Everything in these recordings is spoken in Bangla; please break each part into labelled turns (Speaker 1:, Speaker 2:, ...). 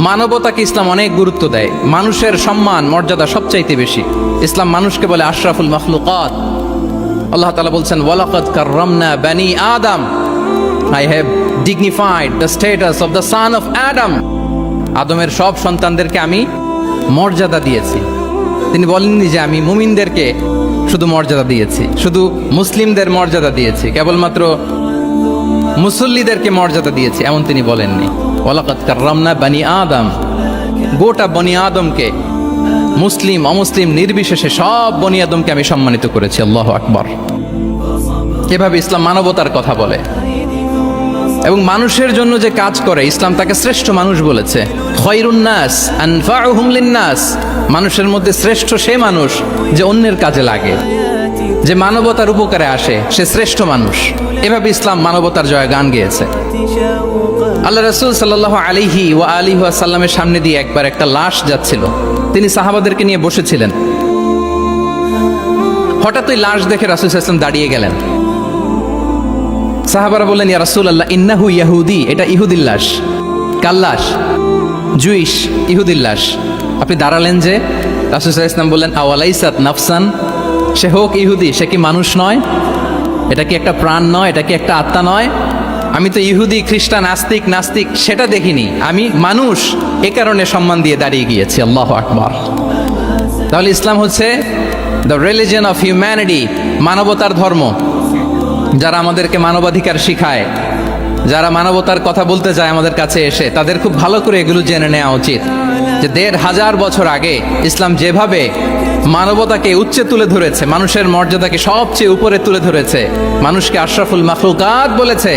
Speaker 1: মানবতাকে ইসলাম অনেক গুরুত্ব দেয়। মানুষের সম্মান মর্যাদা সবচাইতে বেশি। ইসলাম মানুষকে বলে আশরাফুল মাখলুকাত। আল্লাহ তাআলা বলছেন ওয়ালাকাদ কাররামনা বানি আদম, I have dignified the status of the son of Adam. আদমের সব সন্তানদেরকে আমি মর্যাদা দিয়েছি। তিনি বলেননি যে আমি মুমিনদেরকে শুধু মর্যাদা দিয়েছি, শুধু মুসলিমদের মর্যাদা দিয়েছি, কেবলমাত্র মুসল্লিদেরকে মর্যাদা দিয়েছি, এমন তিনি বলেননি। ওয়ালাকাদ কাররামনা বানি আদম, গোটা বনি আদমকে, মুসলিম অমুসলিম নির্বিশেষে সব বনি আদমকে আমি সম্মানিত করেছি। আল্লাহু আকবার। এভাবে ইসলাম মানবতার কথা বলে এবং মানুষের জন্য যে কাজ করে ইসলাম তাকে শ্রেষ্ঠ মানুষ বলেছে। খায়রুন নাস আনফাউহুম লিন-নাস, মানুষের মধ্যে শ্রেষ্ঠ সে মানুষ যে অন্যের কাজে লাগে, যে মানবতার উপকারে আসে, সে শ্রেষ্ঠ মানুষ। এভাবে ইসলাম মানবতার জয় গান গেয়েছে। আল্লাহ রাসূল সাল্লাল্লাহু আলাইহি ওয়া আলিহি ওয়াসাল্লামের সামনে দিয়ে একবার একটা লাশ যাচ্ছিল। তিনি সাহাবাদেরকে নিয়ে বসেছিলেন। হঠাৎ ওই লাশ দেখে রাসূল সাল্লাল্লাহু আলাইহি ওয়াসাল্লাম দাঁড়িয়ে গেলেন। সাহাবারা বললেন, ইয়া রাসূলুল্লাহ ইন্নাহু ইয়াহুদি, এটা ইহুদির লাশ। কার লাশ? জুইশ ইহুদির লাশ। আপনি দাঁড়ালেন যে? রাসূল সাল্লাল্লাহু আলাইহি ওয়াসাল্লাম বললেন, আওয়ালাইসাত নাফসান, সে হোক ইহুদি, সে কি মানুষ নয়? এটা কি একটা প্রাণ নয়? এটা কি একটা আত্মা নয়? আমি তো ইহুদি, খ্রিস্টান, আস্তিক, নাস্তিক সেটা দেখিনি, আমি মানুষ, এ কারণে সম্মান দিয়ে দাঁড়িয়ে গিয়েছি। আল্লাহু আকবার। তাহলে ইসলাম হচ্ছে দ্য রিলিজিয়ন অফ হিউম্যানিটি, মানবতার ধর্ম। যারা আমাদেরকে মানবাধিকার শিখায়, যারা মানবতার কথা বলতে যায় আমাদের কাছে এসে, তাদের খুব ভালো করে এগুলো জেনে নেওয়া উচিত যে ১৫০০ বছর আগে ইসলাম যেভাবে মানবতাকে উচ্চে তুলে ধরেছে, মানুষের মর্যাদাকে সবচেয়ে উপরে তুলে ধরেছে, মানুষকে আশরাফুল মাখলুকাত বলেছে,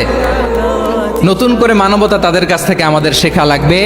Speaker 1: নতুন করে মানবতা তাদের কাছ থেকে আমাদের শেখা লাগবে